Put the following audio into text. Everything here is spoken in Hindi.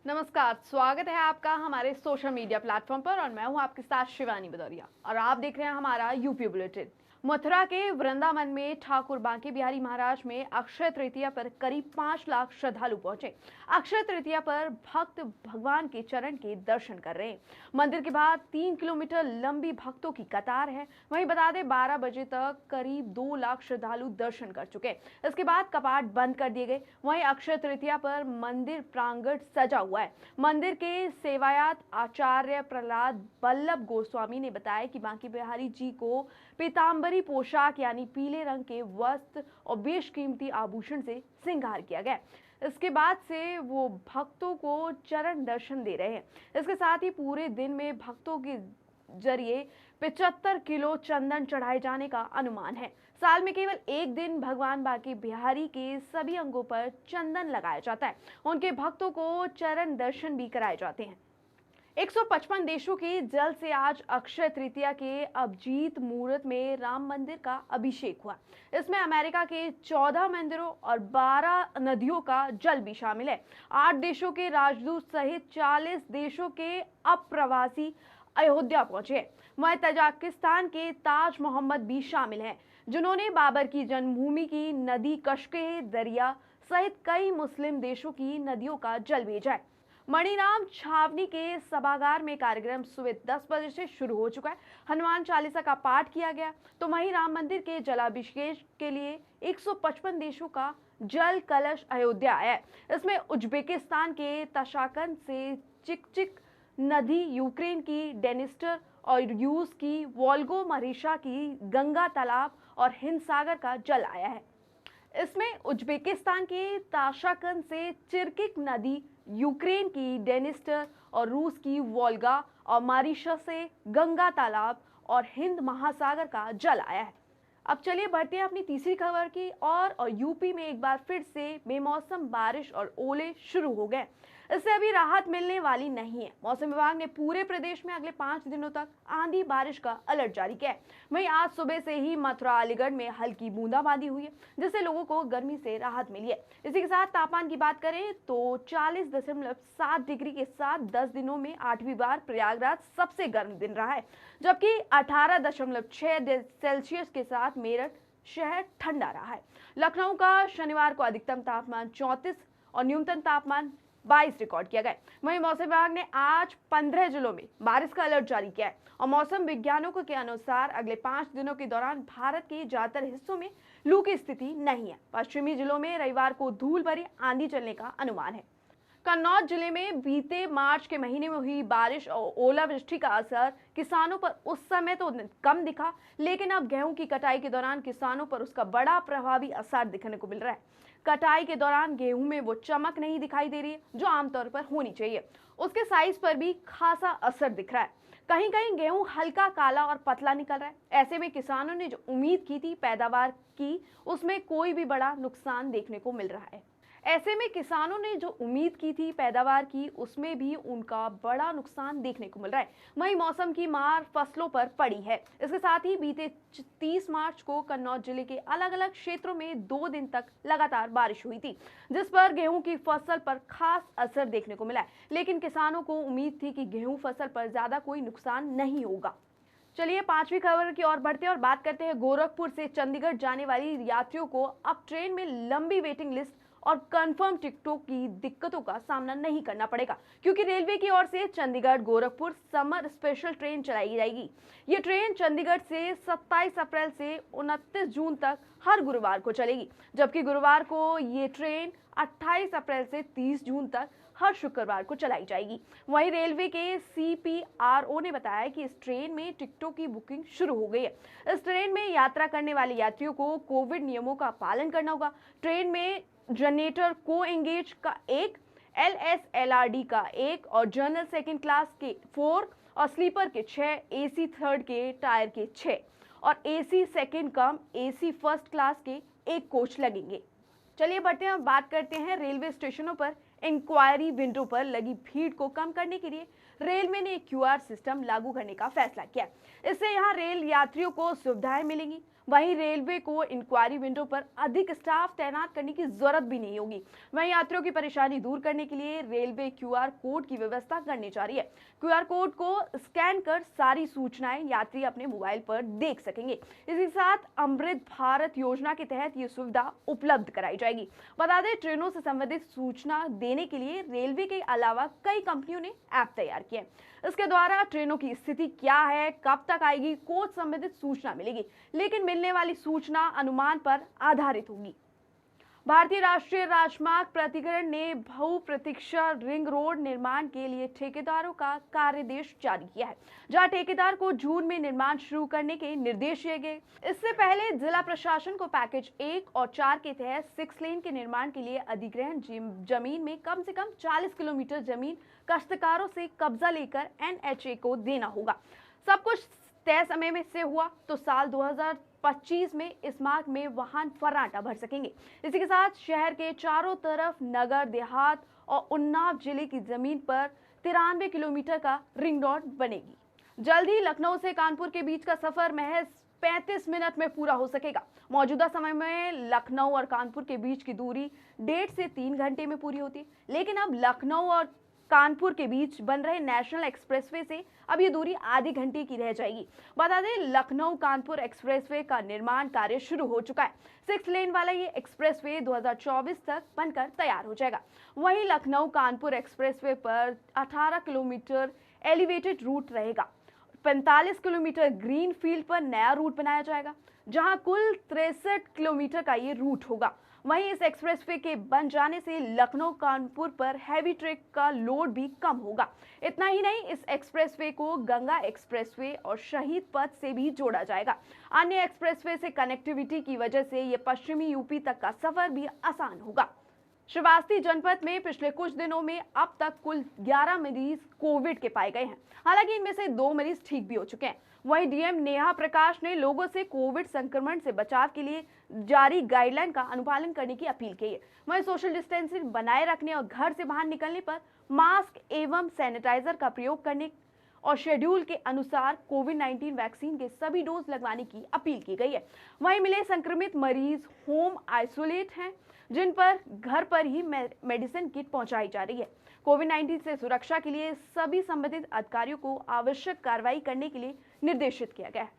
नमस्कार, स्वागत है आपका हमारे सोशल मीडिया प्लेटफॉर्म पर और मैं हूं आपके साथ शिवानी भदौरिया और आप देख रहे हैं हमारा यूपी बुलेटिन। मथुरा के वृंदावन में ठाकुर बांके बिहारी महाराज में अक्षय तृतीया पर करीब 5 लाख श्रद्धालु पहुंचे। अक्षय तृतीया पर भक्त भगवान के चरण के दर्शन कर रहे हैं। मंदिर के बाहर 3 किलोमीटर लंबी भक्तों की कतार है। वहीं बता दें 12 बजे तक करीब 2 लाख श्रद्धालु दर्शन कर चुके। इसके बाद कपाट बंद कर दिए गए। वहीं अक्षय तृतीया पर मंदिर प्रांगण सजा हुआ है। मंदिर के सेवायत आचार्य प्रहलाद बल्लभ गोस्वामी ने बताया कि बांके बिहारी जी को पीतांबरी पोशाक यानी पीले रंग के वस्त्र और बेशकीमती आभूषण से श्रृंगार किया गया। इसके बाद से वो भक्तों को चरण दर्शन दे रहे हैं। इसके साथ ही पूरे दिन में भक्तों के जरिए 75 किलो चंदन चढ़ाए जाने का अनुमान है। साल में केवल एक दिन भगवान बांके बिहारी के सभी अंगों पर चंदन लगाया जाता है। उनके भक्तों को चरण दर्शन भी कराए जाते हैं। 155 देशों के जल से आज अक्षय तृतीया के अभिजीत मुहूर्त में राम मंदिर का अभिषेक हुआ। इसमें अमेरिका के 14 मंदिरों और 12 नदियों का जल भी शामिल है। 8 देशों के राजदूत सहित 40 देशों के अप्रवासी अयोध्या पहुंचे। वहीं तजाकिस्तान के ताज मोहम्मद भी शामिल हैं, जिन्होंने बाबर की जन्मभूमि की नदी कश्के दरिया सहित कई मुस्लिम देशों की नदियों का जल भेजा है। मणिराम छावनी के सभागार में कार्यक्रम सुबह 10 बजे से शुरू हो चुका है। हनुमान चालीसा का पाठ किया गया। तो वहीं राम मंदिर के जलाभिषेक के लिए 155 देशों का जल कलश अयोध्या आया है। इसमें उज्बेकिस्तान के तशाकंद से चिकचिक नदी, यूक्रेन की डेनिस्टर और रूस की वोल्गो मरीशा की गंगा तालाब और हिंद सागर का जल आया है। इसमें उज्बेकिस्तान के ताशाकंद से चिरकिक नदी, यूक्रेन की डेनिस्टर और रूस की वोल्गा और मॉरिशस से गंगा तालाब और हिंद महासागर का जल आया है। अब चलिए बढ़ते हैं अपनी तीसरी खबर की और यूपी में एक बार फिर से बेमौसम बारिश और ओले शुरू हो गए। इससे अभी राहत मिलने वाली नहीं है। मौसम विभाग ने पूरे प्रदेश में अगले 5 दिनों तक आंधी बारिश का अलर्ट जारी किया है। वहीं आज सुबह से ही मथुरा अलीगढ़ में हल्की बूंदाबांदी हुई है, जिससे लोगों को गर्मी से राहत मिली है। इसी के साथ तापमान की बात करें तो 40.7 डिग्री के साथ 10 दिनों में 8वीं बार प्रयागराज सबसे गर्म दिन रहा है, जबकि 18.6 सेल्सियस के साथ मेरठ शहर ठंडा रहा है। लखनऊ का शनिवार को अधिकतम तापमान 34 और न्यूनतम तापमान 22 रिकॉर्ड किया गया। वहीं मौसम विभाग ने आज 15 जिलों में बारिश का अलर्ट जारी किया है और मौसम वैज्ञानिकों के अनुसार अगले 5 दिनों के दौरान भारत के ज्यादातर हिस्सों में लू की स्थिति नहीं है। पश्चिमी जिलों में रविवार को धूल भरी आंधी चलने का अनुमान है। कन्नौज जिले में बीते मार्च के महीने में हुई बारिश और ओलावृष्टि का असर किसानों पर उस समय तो कम दिखा, लेकिन अब गेहूं की कटाई के दौरान किसानों पर उसका बड़ा प्रभावी असर दिखने को मिल रहा है। कटाई के दौरान गेहूं में वो चमक नहीं दिखाई दे रही है जो आमतौर पर होनी चाहिए। उसके साइज पर भी खासा असर दिख रहा है। कहीं कहीं गेहूं हल्का काला और पतला निकल रहा है। ऐसे में किसानों ने जो उम्मीद की थी पैदावार की, उसमें कोई भी बड़ा नुकसान देखने को मिल रहा है। ऐसे में किसानों ने जो उम्मीद की थी पैदावार की, उसमें भी उनका बड़ा नुकसान देखने को मिल रहा है। वहीं मौसम की मार फसलों पर पड़ी है। इसके साथ ही बीते 30 मार्च को कन्नौज जिले के अलग अलग क्षेत्रों में 2 दिन तक लगातार बारिश हुई थी, जिस पर गेहूं की फसल पर खास असर देखने को मिला है। लेकिन किसानों को उम्मीद थी कि गेहूं फसल पर ज्यादा कोई नुकसान नहीं होगा। चलिए 5वीं खबर की ओर बढ़ते हैं और बात करते हैं गोरखपुर से चंडीगढ़ जाने वाली यात्रियों को अब ट्रेन में लंबी वेटिंग लिस्ट और कंफर्म टिकटों की दिक्कतों का सामना नहीं करना पड़ेगा, क्योंकि रेलवे की ओर से Chandigarh Gorakhpur summer special train चलाई जाएगी। ये ट्रेन चंडीगढ़ से 27 अप्रैल से 29 जून तक हर गुरुवार को चलेगी, जबकि गुरुवार को ये ट्रेन 28 अप्रैल से 30 जून तक हर शुक्रवार को चलाई जाएगी। वहीं रेलवे के CPRO ने बताया कि इस ट्रेन में टिकटों की बुकिंग शुरू हो गई है। इस ट्रेन में यात्रा करने वाले यात्रियों को कोविड नियमों का पालन करना होगा। ट्रेन में जनरेटर को एंगेज का 1, LSLRD का 1 और जनरल सेकंड क्लास के 4 और स्लीपर के 6, AC थर्ड के टायर के 6 और AC सेकंड कम AC फर्स्ट क्लास के 1 कोच लगेंगे। चलिए बढ़ते हैं, बात करते हैं रेलवे स्टेशनों पर इंक्वायरी विंडो पर लगी भीड़ को कम करने के लिए रेलवे ने एक क्यूआर सिस्टम लागू करने का फैसला किया। इससे यहां रेल यात्रियों को सुविधाएं मिलेंगी। वहीं रेलवे को इंक्वायरी विंडो पर अधिक स्टाफ तैनात करने की जरूरत भी नहीं होगी। वहीं यात्रियों की परेशानी दूर करने के लिए रेलवे क्यूआर कोड की व्यवस्था करने जा रही है। क्यूआर कोड को स्कैन कर सारी सूचनाएं यात्री अपने मोबाइल पर देख सकेंगे। इसी साथ अमृत भारत योजना के तहत ये सुविधा उपलब्ध कराई जाएगी। बता दें, ट्रेनों से संबंधित सूचना देने के लिए रेलवे के अलावा कई कंपनियों ने ऐप तैयार किए। इसके द्वारा ट्रेनों की स्थिति क्या है, कब तक आएगी, कोच संबंधित सूचना मिलेगी, लेकिन मिलने वाली सूचना अनुमान पर आधारित होगी। भारतीय राष्ट्रीय राजमार्ग प्राधिकरण ने बहुप्रतीक्षा रिंग रोड निर्माण के लिए ठेकेदारों का कार्यादेश जारी किया है, जहां ठेकेदार को जून में निर्माण शुरू करने के निर्देश दिए गए। इससे पहले जिला प्रशासन को पैकेज 1 और 4 के तहत 6 लेन के निर्माण के लिए अधिग्रहण जमीन में कम से कम 40 किलोमीटर जमीन काश्तकारों से कब्जा लेकर एनएचए को देना होगा। सब कुछ तय समय में से हुआ तो साल 2025 में इस मार्ग में वाहन फर्राटा भर सकेंगे। इसी के साथ शहर के चारों तरफ नगर, देहात और उन्नाव जिले की जमीन पर 93 किलोमीटर का रिंग रोड बनेगी। जल्द ही लखनऊ से कानपुर के बीच का सफर महज 35 मिनट में पूरा हो सकेगा। मौजूदा समय में लखनऊ और कानपुर के बीच की दूरी 1.5 से 3 घंटे में पूरी होती है, लेकिन अब लखनऊ और कानपुर के बीच बन रहे नेशनल एक्सप्रेसवे से अब ये दूरी आधे घंटे की रह जाएगी। बता दें, लखनऊ कानपुर एक्सप्रेसवे का निर्माण कार्य शुरू हो चुका है। 6 लेन वाला ये एक्सप्रेसवे 2024 तक बनकर तैयार हो जाएगा। वहीं लखनऊ कानपुर एक्सप्रेसवे पर 18 किलोमीटर एलिवेटेड रूट रहेगा। 45 किलोमीटर ग्रीन फील्ड पर नया रूट बनाया जाएगा, जहां कुल 63 किलोमीटर का ये रूट होगा। वहीं इस एक्सप्रेसवे के बन जाने से लखनऊ कानपुर पर हैवी ट्रक का लोड भी कम होगा। इतना ही नहीं, इस एक्सप्रेसवे को गंगा एक्सप्रेसवे और शहीद पथ से भी जोड़ा जाएगा। अन्य एक्सप्रेसवे से कनेक्टिविटी की वजह से ये पश्चिमी यूपी तक का सफर भी आसान होगा। श्रावस्ती जनपद में पिछले कुछ दिनों में अब तक कुल 11 मरीज कोविड के पाए गए हैं। हालांकि इनमें से 2 मरीज ठीक भी हो चुके हैं। वहीं डीएम नेहा प्रकाश ने लोगों से कोविड संक्रमण से बचाव के लिए जारी गाइडलाइन का अनुपालन करने की अपील की है। वहीं सोशल डिस्टेंसिंग बनाए रखने और घर से बाहर निकलने पर मास्क एवं सैनिटाइजर का प्रयोग करने और शेड्यूल के अनुसार कोविड-19 वैक्सीन के सभी डोज लगवाने की अपील की गई है। वहीं मिले संक्रमित मरीज होम आइसोलेट हैं, जिन पर घर पर ही मेडिसिन किट पहुंचाई जा रही है। कोविड-19 से सुरक्षा के लिए सभी संबंधित अधिकारियों को आवश्यक कार्रवाई करने के लिए निर्देशित किया गया है।